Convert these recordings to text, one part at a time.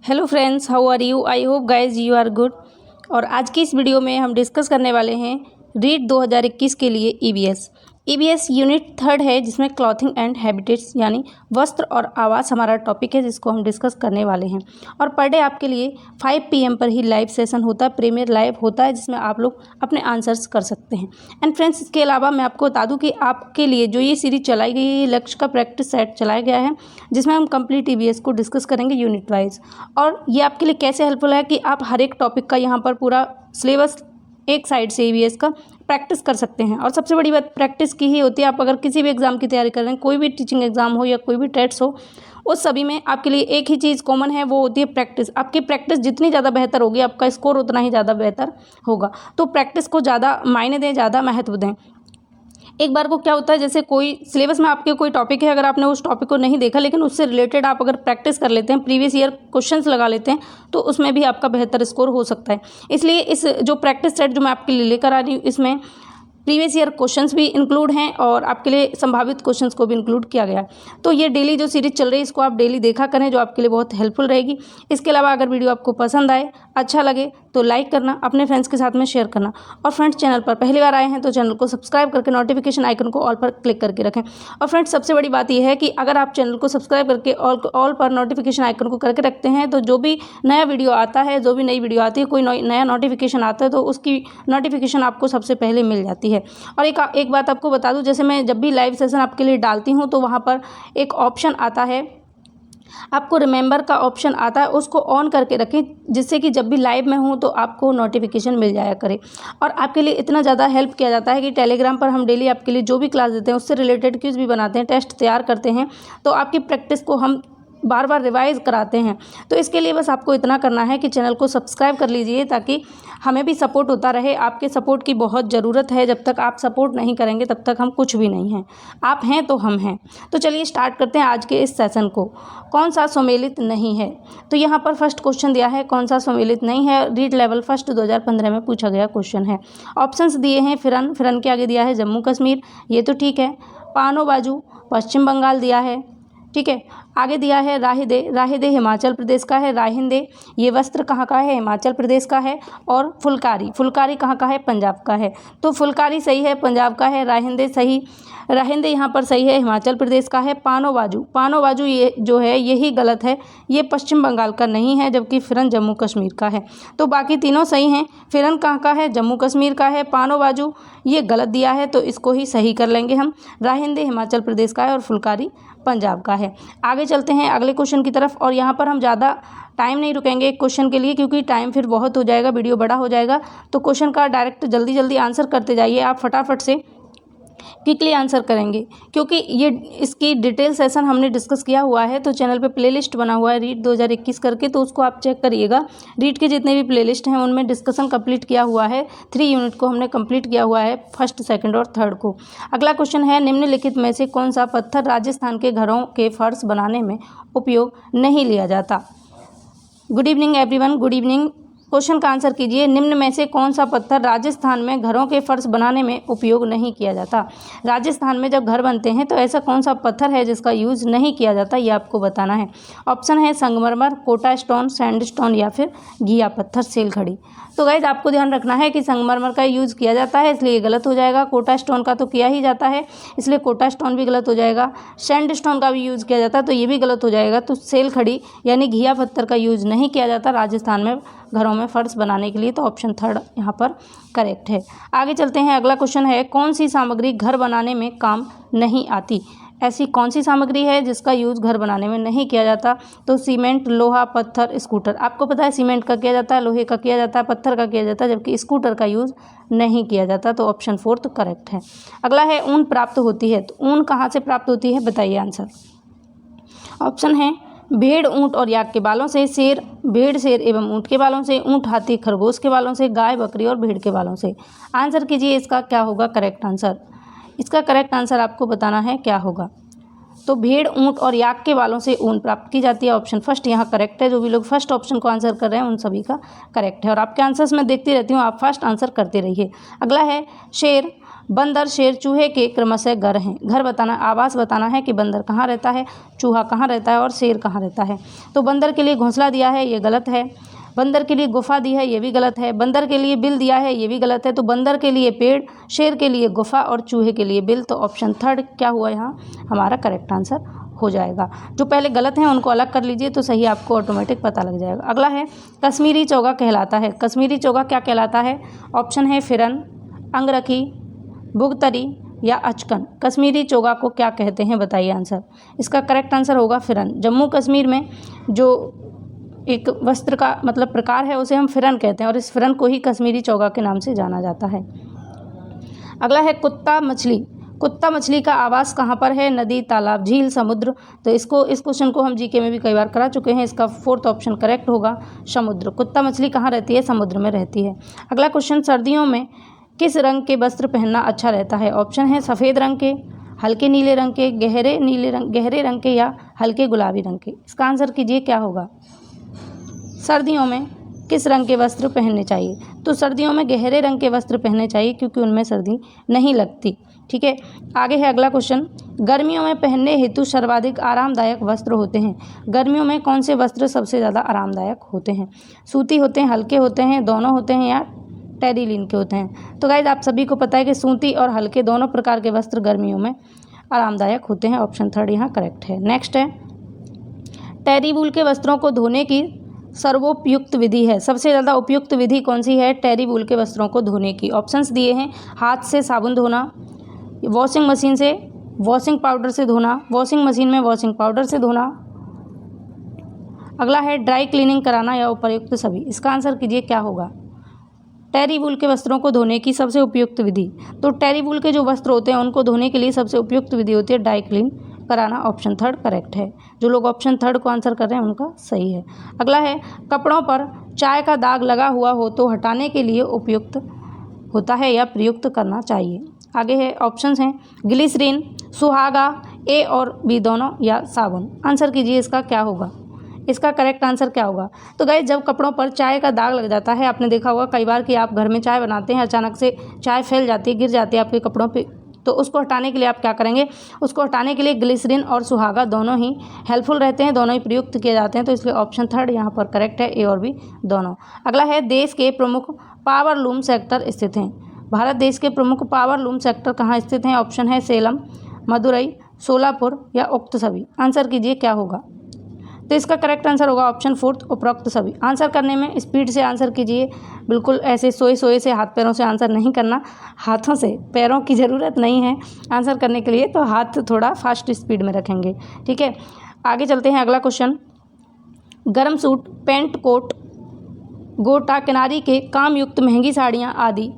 Hello friends, how are you? I hope guys you are good. और आज की इस वीडियो में हम डिस्कस करने वाले हैं रीट 2021 के लिए ईवीएस यूनिट 3 है, जिसमें क्लॉथिंग एंड हैबिटेट्स यानी वस्त्र और आवास हमारा टॉपिक है, जिसको हम डिस्कस करने वाले हैं। और पर डे आपके लिए 5 PM पर ही लाइव सेशन होता है, प्रीमियर लाइव होता है, जिसमें आप लोग अपने आंसर्स कर सकते हैं। एंड फ्रेंड्स, इसके अलावा मैं आपको बता दूं कि आपके लिए जो ये सीरीज चलाई गई है, ये लक्ष्य का प्रैक्टिस सेट चलाया गया है, जिसमें हम कंप्लीट ईवीएस को डिस्कस करेंगे यूनिट वाइज। और ये आपके लिए कैसे हेल्पफुल है कि आप हर एक टॉपिक का यहाँ पर पूरा सिलेबस एक साइड से ईवीएस का प्रैक्टिस कर सकते हैं। और सबसे बड़ी बात प्रैक्टिस की ही होती है। आप अगर किसी भी एग्ज़ाम की तैयारी कर रहे हैं, कोई भी टीचिंग एग्ज़ाम हो या कोई भी टेस्ट हो, उस सभी में आपके लिए एक ही चीज़ कॉमन है, वो होती है प्रैक्टिस। आपकी प्रैक्टिस जितनी ज़्यादा बेहतर होगी, आपका स्कोर उतना ही ज़्यादा बेहतर होगा। तो प्रैक्टिस को ज़्यादा मायने दें, ज़्यादा महत्व दें। एक बार को क्या होता है, जैसे कोई सिलेबस में आपके कोई टॉपिक है, अगर आपने उस टॉपिक को नहीं देखा, लेकिन उससे रिलेटेड आप अगर प्रैक्टिस कर लेते हैं, प्रीवियस ईयर क्वेश्चंस लगा लेते हैं, तो उसमें भी आपका बेहतर स्कोर हो सकता है। इसलिए इस जो प्रैक्टिस सेट जो मैं आपके लिए लेकर आ रही हूँ, इसमें प्रीवियस ईयर क्वेश्चंस भी इंक्लूड हैं और आपके लिए संभावित क्वेश्चंस को भी इंक्लूड किया गया है। तो ये डेली जो सीरीज चल रही है, इसको आप डेली देखा करें, जो आपके लिए बहुत हेल्पफुल रहेगी। इसके अलावा अगर वीडियो आपको पसंद आए, अच्छा लगे, तो लाइक करना, अपने फ्रेंड्स के साथ में शेयर करना। और फ्रेंड्स, चैनल पर पहली बार आए हैं तो चैनल को सब्सक्राइब करके नोटिफिकेशन आइकन को ऑल पर क्लिक करके रखें। और फ्रेंड्स, सबसे बड़ी बात यह है कि अगर आप चैनल को सब्सक्राइब करके ऑल पर नोटिफिकेशन आइकन को करके रखते हैं, तो जो भी नया वीडियो आता है, जो भी नई वीडियो आती है, कोई नया नोटिफिकेशन आता है, तो उसकी नोटिफिकेशन आपको सबसे पहले मिल जाती है। और एक बात आपको बता दूं, जैसे मैं जब भी लाइव सेशन आपके लिए डालती हूं, तो वहां पर एक ऑप्शन आता है, आपको रिमेंबर का ऑप्शन आता है, उसको ऑन करके रखें, जिससे कि जब भी लाइव में हूं तो आपको नोटिफिकेशन मिल जाया करे। और आपके लिए इतना ज़्यादा हेल्प किया जाता है कि टेलीग्राम पर हम डेली आपके लिए जो भी क्लास देते हैं, उससे रिलेटेड क्विज भी बनाते हैं, टेस्ट तैयार करते हैं, तो आपकी प्रैक्टिस को हम बार बार रिवाइज कराते हैं। तो इसके लिए बस आपको इतना करना है कि चैनल को सब्सक्राइब कर लीजिए, ताकि हमें भी सपोर्ट होता रहे। आपके सपोर्ट की बहुत ज़रूरत है। जब तक आप सपोर्ट नहीं करेंगे, तब तक हम कुछ भी नहीं हैं। आप हैं तो हम हैं। तो चलिए स्टार्ट करते हैं आज के इस सेशन को। कौन सा सम्मिलित नहीं है? तो यहाँ पर फर्स्ट क्वेश्चन दिया है, कौन सा सम्मिलित नहीं है। रीट लेवल फर्स्ट 2015 में पूछा गया क्वेश्चन है। ऑप्शंस दिए हैं, फिरन के आगे दिया है जम्मू कश्मीर, ये तो ठीक है। पानो बाजू पश्चिम बंगाल दिया है, ठीक है। आगे दिया है राहिदे हिमाचल प्रदेश का है। राहिंदे ये वस्त्र कहाँ का है? हिमाचल प्रदेश का है। और फुलकारी कहाँ का है? पंजाब का है। तो फुलकारी सही है, पंजाब का है। राहिंदे यहाँ पर सही है, हिमाचल प्रदेश का है। पानो बाजू ये जो है, यही गलत है, ये पश्चिम बंगाल का नहीं है, जबकि फिरन जम्मू कश्मीर का है। तो बाकी तीनों सही हैं। फिरन कहाँ का है? जम्मू कश्मीर का है। पानो बाजू ये गलत दिया है, तो इसको ही सही कर लेंगे हम। राहिंदे हिमाचल प्रदेश का है और फुलकारी पंजाब का है। आगे चलते हैं अगले क्वेश्चन की तरफ। और यहाँ पर हम ज़्यादा टाइम नहीं रुकेंगे एक क्वेश्चन के लिए, क्योंकि टाइम फिर बहुत हो जाएगा, वीडियो बड़ा हो जाएगा। तो क्वेश्चन का डायरेक्ट जल्दी आंसर करते जाइए, आप फटाफट से क्विकली आंसर करेंगे, क्योंकि ये इसकी डिटेल सेशन हमने डिस्कस किया हुआ है। तो चैनल पे प्लेलिस्ट बना हुआ है रीट 2021 करके, तो उसको आप चेक करिएगा। रीट के जितने भी प्लेलिस्ट हैं, उनमें डिस्कशन कंप्लीट किया हुआ है। 3 यूनिट को हमने कंप्लीट किया हुआ है, फर्स्ट, सेकंड और थर्ड को। अगला क्वेश्चन है, निम्नलिखित में से कौन सा पत्थर राजस्थान के घरों के फर्श बनाने में उपयोग नहीं लिया जाता? Good evening everyone, good evening. Question का आंसर कीजिए। निम्न में से कौन सा पत्थर राजस्थान में घरों के फर्श बनाने में उपयोग नहीं किया जाता? राजस्थान में जब घर बनते हैं, तो ऐसा कौन सा पत्थर है जिसका यूज़ नहीं किया जाता, ये आपको बताना है। ऑप्शन है संगमरमर, कोटा स्टोन, सैंडस्टोन या फिर घिया पत्थर, सेल खड़ी। तो गाइज आपको ध्यान रखना है कि संगमरमर का यूज़ किया जाता है, इसलिए गलत हो जाएगा। कोटा स्टोन का तो किया ही जाता है, इसलिए कोटा स्टोन भी गलत हो जाएगा। सैंडस्टोन का भी यूज़ किया जाता है, तो ये भी गलत हो जाएगा। तो सेल खड़ी यानी घिया पत्थर का यूज़ नहीं किया जाता राजस्थान में घरों में फर्श बनाने के लिए। तो ऑप्शन थर्ड यहाँ पर करेक्ट है। आगे चलते हैं, अगला क्वेश्चन है, कौन सी सामग्री घर बनाने में काम नहीं आती? ऐसी कौन सी सामग्री है जिसका यूज़ घर बनाने में नहीं किया जाता? तो सीमेंट, लोहा, पत्थर, स्कूटर। आपको पता है सीमेंट का किया जाता है, लोहे का किया जाता है, पत्थर का किया जाता है, जबकि स्कूटर का यूज़ नहीं किया जाता। तो ऑप्शन फोर्थ करेक्ट है। अगला है, ऊन प्राप्त होती है। तो ऊन कहाँ से प्राप्त होती है, बताइए आंसर। ऑप्शन है भेड़, ऊँट और याक के बालों से, भेड़, शेर एवं ऊँट के बालों से, ऊँट, हाथी, खरगोश के बालों से, गाय, बकरी और भेड़ के बालों से। आंसर कीजिए, इसका क्या होगा करेक्ट आंसर? इसका करेक्ट आंसर आपको बताना है क्या होगा। तो भेड़, ऊँट और याक के बालों से ऊन प्राप्त की जाती है। ऑप्शन फर्स्ट यहाँ करेक्ट है। जो भी लोग फर्स्ट ऑप्शन को आंसर कर रहे हैं, उन सभी का करेक्ट है। और आपके आंसर्स मैं देखती रहती हूँ, आप फर्स्ट आंसर करते रहिए। अगला है, शेर बंदर, शेर, चूहे के क्रमशः घर हैं। घर बताना, आवास बताना है कि बंदर कहाँ रहता है, चूहा कहाँ रहता है और शेर कहाँ रहता है। तो बंदर के लिए घोंसला दिया है, ये गलत है। बंदर के लिए गुफा दी है, ये भी गलत है। बंदर के लिए बिल दिया है, ये भी गलत है। तो बंदर के लिए पेड़, शेर के लिए गुफा और चूहे के लिए बिल। तो ऑप्शन थर्ड क्या हुआ यहाँ हमारा करेक्ट आंसर हो जाएगा। जो पहले गलत हैं उनको अलग कर लीजिए तो सही आपको ऑटोमेटिक पता लग जाएगा। अगला है कश्मीरी चौगा कहलाता है। कश्मीरी चौगा क्या कहलाता है? ऑप्शन है फिरन, अंगरखी, बुगतरी या अचकन। कश्मीरी चौगा को क्या कहते हैं बताइए आंसर। इसका करेक्ट आंसर होगा फिरन। जम्मू कश्मीर में जो एक वस्त्र का मतलब प्रकार है उसे हम फिरन कहते हैं और इस फिरन को ही कश्मीरी चौगा के नाम से जाना जाता है। अगला है कुत्ता मछली। कुत्ता मछली का आवास कहाँ पर है? नदी, तालाब, झील, समुद्र। तो इस क्वेश्चन को हम जीके में भी कई बार करा चुके हैं। इसका फोर्थ ऑप्शन करेक्ट होगा समुद्र। कुत्ता मछली कहाँ रहती है? समुद्र में रहती है। अगला क्वेश्चन, सर्दियों में किस रंग के वस्त्र पहनना अच्छा रहता है? ऑप्शन है सफ़ेद रंग के, हल्के नीले रंग के, गहरे रंग के या हल्के गुलाबी रंग के। इसका आंसर कीजिए क्या होगा। सर्दियों में किस रंग के वस्त्र पहनने चाहिए? तो सर्दियों में गहरे रंग के वस्त्र पहनने चाहिए क्योंकि उनमें सर्दी नहीं लगती। ठीक है, आगे है अगला क्वेश्चन, गर्मियों में पहनने हेतु सर्वाधिक आरामदायक वस्त्र होते हैं। गर्मियों में कौन से वस्त्र सबसे ज़्यादा आरामदायक होते हैं? सूती होते हैं, हल्के होते हैं, दोनों होते हैं या टेरिलिन के होते हैं? तो गाइज आप सभी को पता है कि सूती और हल्के दोनों प्रकार के वस्त्र गर्मियों में आरामदायक होते हैं। ऑप्शन थर्ड यहाँ करेक्ट है। नेक्स्ट है, टेरी वूल के वस्त्रों को धोने की सर्वोपयुक्त विधि है। सबसे ज़्यादा उपयुक्त विधि कौन सी है टेरी वूल के वस्त्रों को धोने की? ऑप्शंस दिए हैं, हाथ से साबुन धोना, वॉशिंग मशीन से वॉशिंग पाउडर से धोना, वॉशिंग मशीन में वॉशिंग पाउडर से धोना। अगला है ड्राई क्लीनिंग कराना या उपर्युक्त सभी। इसका आंसर कीजिए क्या होगा। टेरी वूल के वस्त्रों को धोने की सबसे उपयुक्त विधि, तो टेरी वूल के जो वस्त्र होते हैं उनको धोने के लिए सबसे उपयुक्त विधि होती है ड्राई क्लीन कराना। ऑप्शन थर्ड करेक्ट है। जो लोग ऑप्शन थर्ड को आंसर कर रहे हैं उनका सही है। अगला है, कपड़ों पर चाय का दाग लगा हुआ हो तो हटाने के लिए उपयुक्त होता है या प्रयुक्त करना चाहिए? आगे है, ऑप्शंस हैं ग्लिसरीन, सुहागा, ए और बी दोनों या साबुन। आंसर कीजिए इसका क्या होगा। इसका करेक्ट आंसर क्या होगा। तो गाइस जब कपड़ों पर चाय का दाग लग जाता है, आपने देखा होगा कई बार कि आप घर में चाय बनाते हैं, अचानक से चाय फैल जाती है, गिर जाती है आपके कपड़ों पे, तो उसको हटाने के लिए आप क्या करेंगे, उसको हटाने के लिए ग्लिसरीन और सुहागा दोनों ही हेल्पफुल रहते हैं, दोनों ही प्रयुक्त किए जाते हैं। तो इसलिए ऑप्शन थर्ड यहाँ पर करेक्ट है, ए और बी दोनों। अगला है, देश के प्रमुख पावर लूम सेक्टर स्थित हैं। भारत देश के प्रमुख पावर लूम सेक्टर कहाँ स्थित हैं? ऑप्शन है सेलम, मदुरई, सोलापुर या उक्त सभी। आंसर कीजिए क्या होगा। तो इसका करेक्ट आंसर होगा ऑप्शन फोर्थ, उपरोक्त सभी। आंसर करने में स्पीड से आंसर कीजिए, बिल्कुल ऐसे सोए सोए से हाथ पैरों से आंसर नहीं करना, हाथों से, पैरों की ज़रूरत नहीं है आंसर करने के लिए, तो हाथ थोड़ा फास्ट स्पीड में रखेंगे। ठीक है, आगे चलते हैं। अगला क्वेश्चन, गर्म सूट, पैंट, कोट, गोटा, किनारी के काम युक्त महंगी साड़ियाँ आदि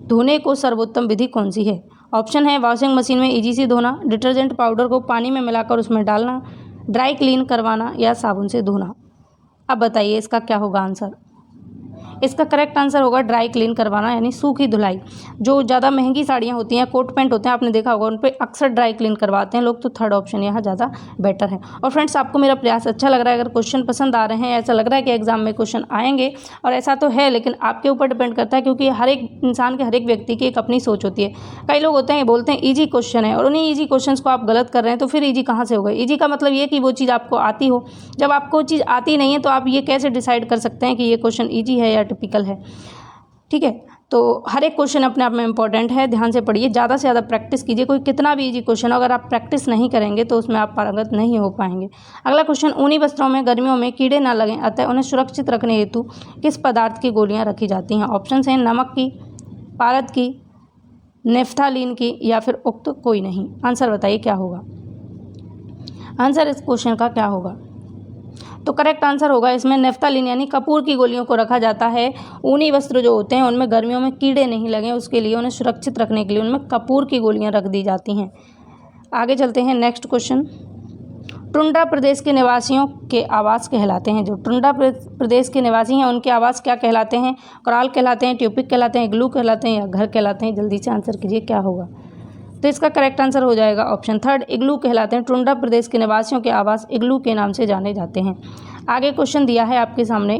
धोने को सर्वोत्तम विधि कौन सी है? ऑप्शन है वॉशिंग मशीन में इजी से धोना, डिटर्जेंट पाउडर को पानी में मिलाकर उसमें डालना, ड्राई क्लीन करवाना या साबुन से धोना। अब बताइए इसका क्या होगा आंसर। इसका करेक्ट आंसर होगा ड्राई क्लीन करवाना, यानी सूखी धुलाई। जो ज़्यादा महंगी साड़ियाँ होती हैं, कोट पैंट होते हैं, आपने देखा होगा उन पर अक्सर ड्राई क्लीन करवाते हैं लोग, तो थर्ड ऑप्शन यहाँ ज़्यादा बेटर है। और फ्रेंड्स आपको मेरा प्रयास अच्छा लग रहा है, अगर क्वेश्चन पसंद आ रहे हैं, ऐसा लग रहा है कि एग्जाम में क्वेश्चन आएंगे, और ऐसा तो है, लेकिन आपके ऊपर डिपेंड करता है, क्योंकि हर एक इंसान के, हर एक व्यक्ति की एक अपनी सोच होती है। कई लोग होते हैं बोलते हैं ईजी क्वेश्चन है, और उन्हीं ईजी क्वेश्चन को आप गलत कर रहे हैं, तो फिर ईजी कहाँ से होगा। ईजी का मतलब ये कि वो चीज़ आपको आती हो। जब आपको वो चीज़ आती नहीं है तो आप ये कैसे डिसाइड कर सकते हैं कि ये क्वेश्चन ईजी है या टिपिकल है। ठीक है, तो हर एक क्वेश्चन अपने आप में इंपॉर्टेंट है, ध्यान से पढ़िए, ज़्यादा से ज़्यादा प्रैक्टिस कीजिए। कोई कितना भी इजी क्वेश्चन हो, अगर आप प्रैक्टिस नहीं करेंगे तो उसमें आप पारंगत नहीं हो पाएंगे। अगला क्वेश्चन, ऊनी वस्त्रों में गर्मियों में कीड़े ना लगें अतः उन्हें सुरक्षित रखने हेतु किस पदार्थ की गोलियां रखी जाती हैं? ऑप्शन हैं नमक की, पारद की, नेफ्थालीन की या फिर उक्त कोई नहीं। आंसर बताइए क्या होगा। आंसर इस क्वेश्चन का क्या होगा। तो करेक्ट आंसर होगा इसमें नेफ्थालीन यानी कपूर की गोलियों को रखा जाता है। ऊनी वस्त्र जो होते हैं उनमें गर्मियों में कीड़े नहीं लगें, उसके लिए उन्हें सुरक्षित रखने के लिए उनमें कपूर की गोलियां रख दी जाती हैं। आगे चलते हैं। नेक्स्ट क्वेश्चन, टुंड्रा प्रदेश के निवासियों के आवास कहलाते हैं। जो टुंड्रा प्रदेश के निवासी हैं उनके आवास क्या कहलाते हैं? कोराल कहलाते हैं, ट्यूपिक कहलाते हैं, इग्लू कहलाते हैं या घर कहलाते हैं? जल्दी से आंसर कीजिए क्या होगा। तो इसका करेक्ट आंसर हो जाएगा ऑप्शन थर्ड, इग्लू कहलाते हैं। टुंड्रा प्रदेश के निवासियों के आवास इग्लू के नाम से जाने जाते हैं। आगे क्वेश्चन दिया है आपके सामने,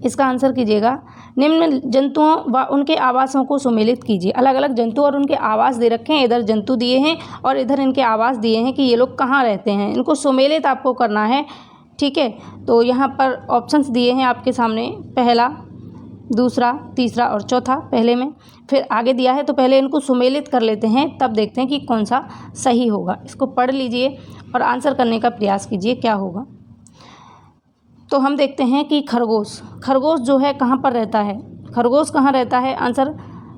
इसका आंसर कीजिएगा। निम्न जंतुओं व उनके आवासों को सुमेलित कीजिए। अलग अलग जंतु और उनके आवास दे रखे हैं, इधर जंतु दिए हैं और इधर इनके आवास दिए हैं कि ये लोग कहाँ रहते हैं, इनको सुमेलित आपको करना है। ठीक है, तो यहाँ पर ऑप्शंस दिए हैं आपके सामने, पहला, दूसरा, तीसरा और चौथा पहले में, फिर आगे दिया है। तो पहले इनको सुमेलित कर लेते हैं, तब देखते हैं कि कौन सा सही होगा। इसको पढ़ लीजिए और आंसर करने का प्रयास कीजिए क्या होगा। तो हम देखते हैं कि खरगोश जो है कहाँ पर रहता है, खरगोश कहाँ रहता है, आंसर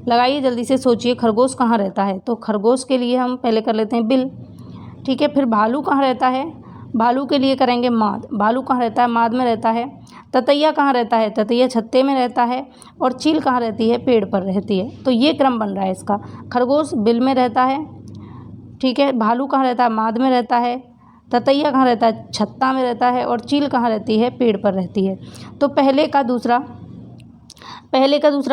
लगाइए, जल्दी से सोचिए खरगोश कहाँ रहता है। तो खरगोश के लिए हम पहले कर लेते हैं बिल। ठीक है, फिर भालू कहाँ रहता है, भालू के लिए करेंगे माद। भालू कहाँ रहता है, माद में रहता है। ततैया कहाँ रहता है, ततैया छत्ते में रहता है। और चील कहाँ रहती है, पेड़ पर रहती है। तो ये क्रम बन रहा है इसका, खरगोश बिल में रहता है। ठीक है, भालू कहाँ रहता है, माद में रहता है। ततैया कहाँ रहता है, छत्ता में रहता है। और चील कहाँ रहती है, पेड़ पर रहती है। तो पहले का दूसरा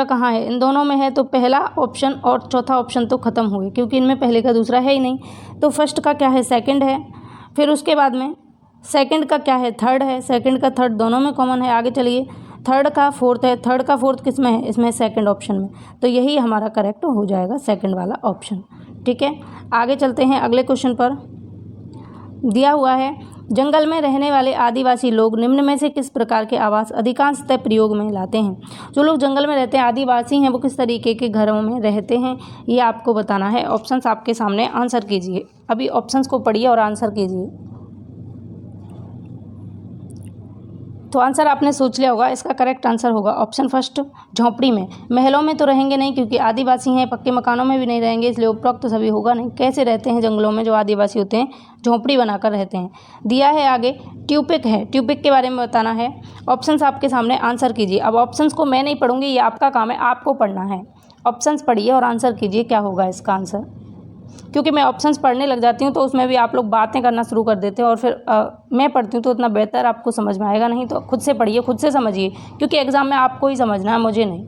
कहाँ है, इन दोनों में है। तो पहला ऑप्शन और चौथा ऑप्शन तो ख़त्म हुए, क्योंकि इनमें पहले का दूसरा है ही नहीं। तो फर्स्ट का क्या है, सेकंड है। फिर उसके बाद में सेकंड का क्या है, थर्ड है। सेकंड का थर्ड दोनों में कॉमन है। आगे चलिए, थर्ड का फोर्थ है। थर्ड का फोर्थ किस में है, इसमें सेकंड ऑप्शन में। तो यही हमारा करेक्ट हो जाएगा, सेकंड वाला ऑप्शन। ठीक है, आगे चलते हैं अगले क्वेश्चन पर। दिया हुआ है, जंगल में रहने वाले आदिवासी लोग निम्न में से किस प्रकार के आवास अधिकांशतः प्रयोग में लाते हैं। जो लोग जंगल में रहते हैं, आदिवासी हैं, वो किस तरीके के घरों में रहते हैं, ये आपको बताना है। ऑप्शंस आपके सामने, आंसर कीजिए। अभी ऑप्शंस को पढ़िए और आंसर कीजिए। तो आंसर आपने सोच लिया होगा, इसका करेक्ट आंसर होगा ऑप्शन फर्स्ट, झोंपड़ी में। महलों में तो रहेंगे नहीं, क्योंकि आदिवासी हैं, पक्के मकानों में भी नहीं रहेंगे, इसलिए उपरोक्त तो सभी होगा नहीं। कैसे रहते हैं जंगलों में जो आदिवासी होते हैं, झोंपड़ी बनाकर रहते हैं। दिया है आगे, ट्यूपिक है, ट्यूपिक के बारे में बताना है। ऑप्शंस आपके सामने, आंसर कीजिए। अब ऑप्शंस को मैं नहीं पढ़ूंगी, ये आपका काम है, आपको पढ़ना है। ऑप्शंस पढ़िए और आंसर कीजिए क्या होगा इसका आंसर। क्योंकि मैं ऑप्शंस पढ़ने लग जाती हूँ तो उसमें भी आप लोग बातें करना शुरू कर देते हैं, और फिर मैं पढ़ती हूँ तो उतना बेहतर आपको समझ में आएगा नहीं। तो खुद से पढ़िए, खुद से समझिए, क्योंकि एग्ज़ाम में आपको ही समझना है, मुझे नहीं।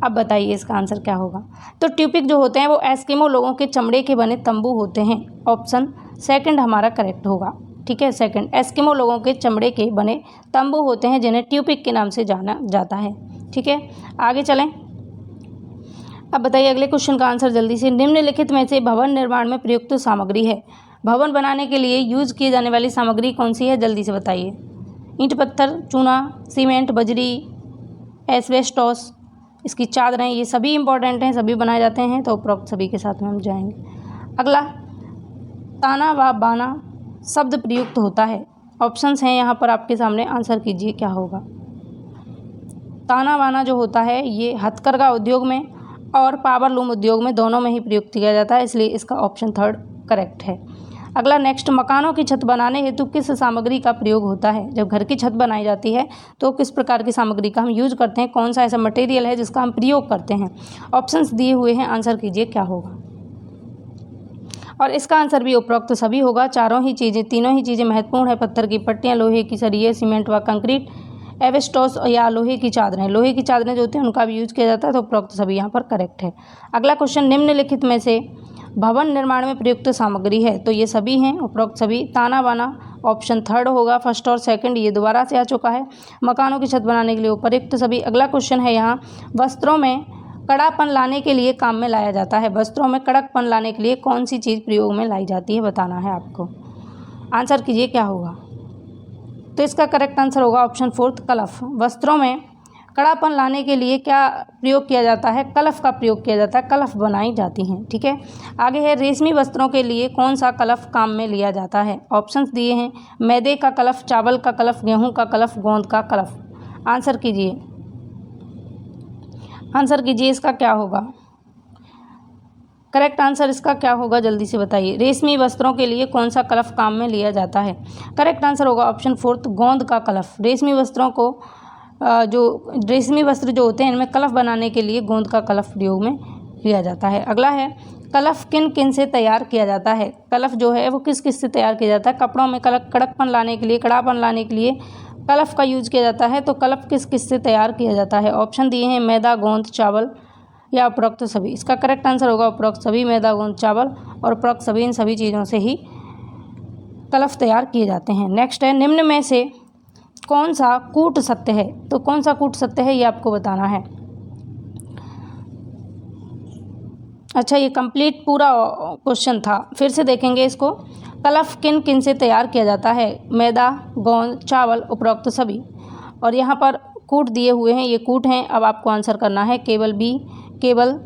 अब बताइए इसका आंसर क्या होगा। तो ट्यूपिक जो होते हैं वो एस्किमो लोगों के चमड़े के बने तंबू होते हैं। ऑप्शन सेकंड हमारा करेक्ट होगा। ठीक है, सेकंड, एस्किमो लोगों के चमड़े के बने तंबू होते हैं, जिन्हें ट्यूपिक के नाम से जाना जाता है। ठीक है, आगे चलें। अब बताइए अगले क्वेश्चन का आंसर जल्दी से। निम्नलिखित में से भवन निर्माण में प्रयुक्त सामग्री है। भवन बनाने के लिए यूज किए जाने वाली सामग्री कौन सी है, जल्दी से बताइए। ईंट, पत्थर, चूना, सीमेंट, बजरी, एस्बेस्टॉस, इसकी चादरें, ये सभी इंपॉर्टेंट हैं, सभी बनाए जाते हैं। तो उपरोक्त सभी के साथ में हम जाएंगे। अगला, ताना व बाना शब्द प्रयुक्त होता है। ऑप्शंस हैं यहाँ पर आपके सामने, आंसर कीजिए क्या होगा। ताना बाना जो होता है ये हथकरघा उद्योग में और पावर लूम उद्योग में, दोनों में ही प्रयुक्त किया जाता है, इसलिए इसका ऑप्शन थर्ड करेक्ट है। अगला नेक्स्ट, मकानों की छत बनाने हेतु किस सामग्री का प्रयोग होता है। जब घर की छत बनाई जाती है तो किस प्रकार की सामग्री का हम यूज करते हैं, कौन सा ऐसा मटेरियल है जिसका हम प्रयोग करते हैं। ऑप्शंस दिए हुए हैं, आंसर कीजिए क्या होगा। और इसका आंसर भी उपरोक्त सभी होगा। तीनों ही चीज़ें महत्वपूर्ण है। पत्थर की पट्टियाँ, लोहे की सरिये, सीमेंट व कंक्रीट, एवेस्टॉस या लोहे की चादरें। लोहे की चादरें जो होती हैं उनका भी यूज किया जाता है। तो उपरोक्त सभी यहाँ पर करेक्ट है। अगला क्वेश्चन, निम्नलिखित में से भवन निर्माण में प्रयुक्त सामग्री है। तो ये सभी हैं, उपरोक्त सभी। ताना बाना ऑप्शन थर्ड होगा, फर्स्ट और सेकंड ये दोबारा से आ चुका है। मकानों की छत बनाने के लिए उपयुक्त सभी। अगला क्वेश्चन है यहाँ, वस्त्रों में कड़ापन लाने के लिए काम में लाया जाता है। वस्त्रों में कड़कपन लाने के लिए कौन सी चीज़ प्रयोग में लाई जाती है, बताना है आपको। आंसर कीजिए क्या होगा। तो इसका करेक्ट आंसर होगा ऑप्शन फोर्थ, कलफ। वस्त्रों में कड़ापन लाने के लिए क्या प्रयोग किया जाता है, कलफ का प्रयोग किया जाता है, कलफ बनाई जाती हैं। ठीक है, आगे है, रेशमी वस्त्रों के लिए कौन सा कलफ काम में लिया जाता है। ऑप्शंस दिए हैं, मैदे का कलफ, चावल का कलफ, गेहूं का कलफ, गोंद का कलफ। आंसर कीजिए, आंसर कीजिए इसका क्या होगा। करेक्ट आंसर इसका क्या होगा, जल्दी से बताइए। रेशमी वस्त्रों के लिए कौन सा कलफ काम में लिया जाता है। करेक्ट आंसर होगा ऑप्शन फोर्थ, गोंद का कलफ। रेशमी वस्त्रों को जो रेशमी वस्त्र जो होते हैं इनमें कलफ बनाने के लिए गोंद का कलफ प्रयोग में लिया जाता है। अगला है, कलफ किन किन से तैयार किया जाता है। कलफ जो है वो किस किस से तैयार किया जाता है। कपड़ों में कड़कपन लाने के लिए, कड़ापन लाने के लिए कलफ का यूज किया जाता है। तो कलफ किस किस से तैयार किया जाता है। ऑप्शन दिए हैं, मैदा, गोंद, चावल या उपरोक्त सभी। इसका करेक्ट आंसर होगा उपरोक्त सभी, मैदा, गोंद, चावल और उपरोक्त सभी, इन सभी चीज़ों से ही कलफ तैयार किए जाते हैं। नेक्स्ट है, निम्न में से कौन सा कूट सत्य है? तो कौन सा कूट सत्य है ये आपको बताना है। अच्छा, ये कंप्लीट पूरा क्वेश्चन था, फिर से देखेंगे इसको। कलफ किन किन से तैयार किया जाता है? मैदा, गोंद, चावल, उपरोक्त सभी। और यहाँ पर कूट दिए हुए हैं, ये कूट हैं। अब आपको आंसर करना है केवल बी, केवल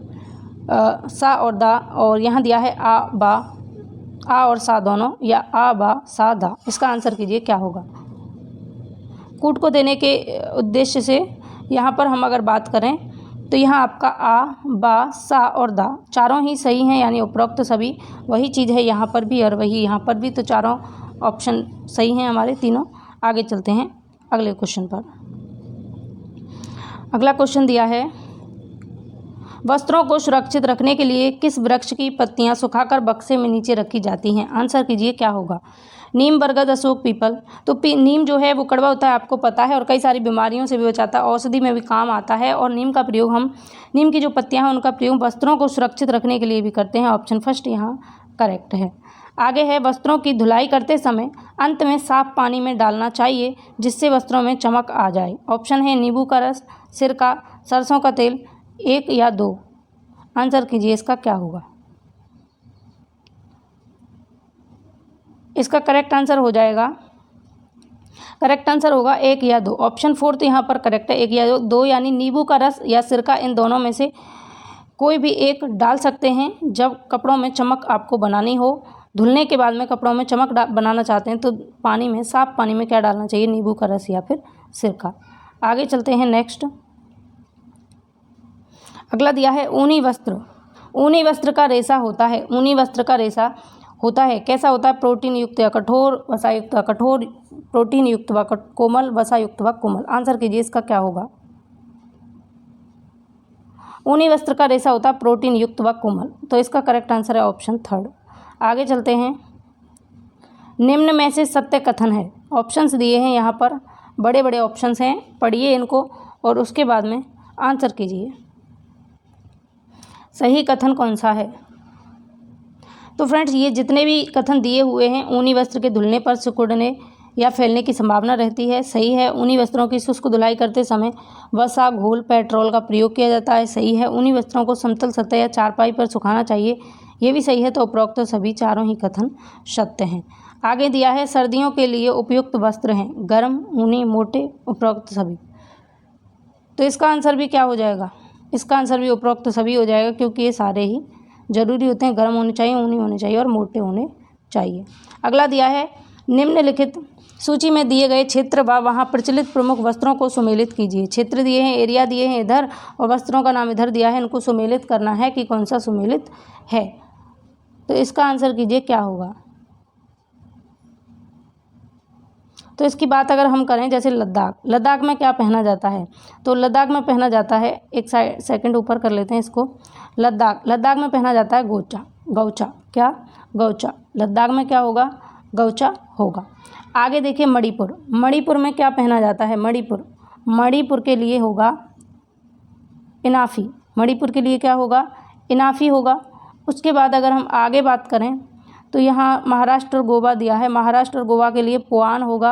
सा और दा। और यहाँ दिया है आ बा, आ और सा दोनों, या आ बा सा दा। इसका आंसर कीजिए क्या होगा। कूट को देने के उद्देश्य से यहाँ पर हम अगर बात करें तो यहाँ आपका आ, बा, सा और दा चारों ही सही हैं, यानी उपरोक्त सभी वही चीज़ है यहाँ पर भी और वही यहाँ पर भी। तो चारों ऑप्शन सही हैं हमारे तीनों। आगे चलते हैं अगले क्वेश्चन पर। अगला क्वेश्चन दिया है, वस्त्रों को सुरक्षित रखने के लिए किस वृक्ष की पत्तियां सुखाकर बक्से में नीचे रखी जाती हैं? आंसर कीजिए क्या होगा। नीम, बरगद, अशोक, पीपल। तो नीम जो है वो कड़वा होता है, आपको पता है, और कई सारी बीमारियों से भी बचाता है, औषधि में भी काम आता है। और नीम का प्रयोग हम, नीम की जो पत्तियां हैं उनका प्रयोग वस्त्रों को सुरक्षित रखने के लिए भी करते हैं। ऑप्शन फर्स्ट यहाँ करेक्ट है। आगे है, वस्त्रों की धुलाई करते समय अंत में साफ पानी में डालना चाहिए जिससे वस्त्रों में चमक आ जाए। ऑप्शन है नींबू का रस, सिरका, सरसों का तेल, 1 या 2। आंसर कीजिए इसका क्या होगा। इसका करेक्ट आंसर हो जाएगा, करेक्ट आंसर होगा 1 या 2। ऑप्शन फोर्थ यहाँ पर करेक्ट है, 1 या 2, यानी नींबू का रस या सिरका, इन दोनों में से कोई भी एक डाल सकते हैं जब कपड़ों में चमक आपको बनानी हो। धुलने के बाद में कपड़ों में चमक बनाना चाहते हैं तो पानी में, साफ पानी में क्या डालना चाहिए? नींबू का रस या फिर सिरका। आगे चलते हैं नेक्स्ट। अगला दिया है ऊनी वस्त्र। ऊनी वस्त्र का रेशा होता है, ऊनी वस्त्र का रेशा होता है कैसा होता है? प्रोटीन युक्त या कठोर, वसा युक्त व कठोर, प्रोटीन युक्त व कोमल, वसा युक्त व कोमल। आंसर कीजिए इसका क्या होगा। ऊनी वस्त्र का रेशा होता है प्रोटीन युक्त व कोमल, तो इसका करेक्ट आंसर है ऑप्शन थर्ड। आगे चलते हैं, निम्न में से सत्य कथन है। ऑप्शंस दिए हैं यहाँ पर, बड़े बड़े ऑप्शंस हैं, पढ़िए इनको और उसके बाद में आंसर कीजिए। सही कथन कौन सा है? तो फ्रेंड्स, ये जितने भी कथन दिए हुए हैं, ऊनी वस्त्र के धुलने पर सिकुड़ने या फैलने की संभावना रहती है, सही है। ऊनी वस्त्रों की शुष्क धुलाई करते समय वसा, घोल, पेट्रोल का प्रयोग किया जाता है, सही है। ऊनी वस्त्रों को समतल सतह या चारपाई पर सुखाना चाहिए, ये भी सही है। तो उपरोक्त तो सभी चारों ही कथन सत्य हैं। आगे दिया है, सर्दियों के लिए उपयुक्त वस्त्र हैं गर्म, ऊनी, मोटे, उपरोक्त सभी। तो इसका आंसर भी क्या हो जाएगा? इसका आंसर भी उपरोक्त सभी हो जाएगा, क्योंकि ये सारे ही जरूरी होते हैं। गर्म होने चाहिए, ऊनी होने चाहिए और मोटे होने चाहिए। अगला दिया है, निम्नलिखित सूची में दिए गए क्षेत्र व वहाँ प्रचलित प्रमुख वस्त्रों को सुमेलित कीजिए। क्षेत्र दिए हैं, एरिया दिए हैं इधर, और वस्त्रों का नाम इधर दिया है। इनको सुमेलित करना है कि कौन सा सुमेलित है। तो इसका आंसर कीजिए क्या होगा। तो इसकी बात अगर हम करें, जैसे लद्दाख, लद्दाख में क्या पहना जाता है? तो लद्दाख में पहना जाता है, एक सेकंड ऊपर कर लेते हैं इसको। लद्दाख, लद्दाख में पहना जाता है गौचा, गौचा, क्या? गौचा। लद्दाख में क्या होगा? गौचा होगा। आगे देखिए, मणिपुर, मणिपुर में क्या पहना जाता है? मणिपुर, मणिपुर के लिए होगा इनाफी, मणिपुर के लिए क्या होगा? इनाफी होगा। उसके बाद अगर हम आगे बात करें तो यहाँ महाराष्ट्र और गोवा दिया है, महाराष्ट्र और गोवा के लिए पुआन होगा।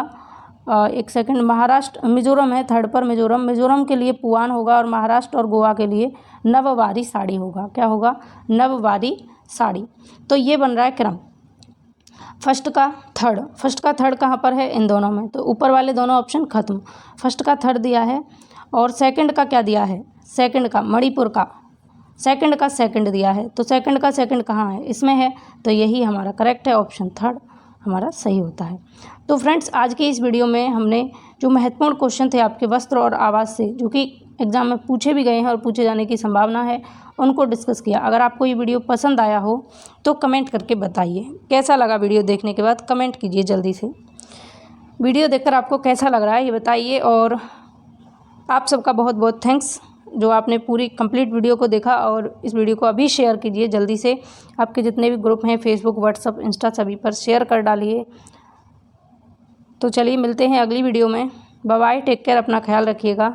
एक सेकंड, महाराष्ट्र, मिजोरम है थर्ड पर, मिजोरम, मिजोरम के लिए पुआन होगा, और महाराष्ट्र और गोवा के लिए नववारी साड़ी होगा। क्या होगा? नववारी साड़ी। तो ये बन रहा है क्रम, फर्स्ट का थर्ड, फर्स्ट का थर्ड कहाँ पर है? इन दोनों में। तो ऊपर वाले दोनों ऑप्शन खत्म, फर्स्ट का थर्ड दिया है, और सेकंड का क्या दिया है? सेकंड का, मणिपुर का सेकंड का सेकंड दिया है। तो सेकंड का सेकंड कहाँ है? इसमें है, तो यही हमारा करेक्ट है, ऑप्शन थर्ड हमारा सही होता है। तो फ्रेंड्स, आज की इस वीडियो में हमने जो महत्वपूर्ण क्वेश्चन थे आपके वस्त्र और आवाज़ से, जो कि एग्जाम में पूछे भी गए हैं और पूछे जाने की संभावना है, उनको डिस्कस किया। अगर आपको ये वीडियो पसंद आया हो तो कमेंट करके बताइए कैसा लगा। वीडियो देखने के बाद कमेंट कीजिए जल्दी से। वीडियो देखकर आपको कैसा लग रहा है ये बताइए, और आप सबका बहुत बहुत थैंक्स जो आपने पूरी कंप्लीट वीडियो को देखा। और इस वीडियो को अभी शेयर कीजिए जल्दी से, आपके जितने भी ग्रुप हैं, फेसबुक, व्हाट्सअप, इंस्टा, सभी पर शेयर कर डालिए। तो चलिए मिलते हैं अगली वीडियो में। बाय बाय, टेक केयर, अपना ख्याल रखिएगा।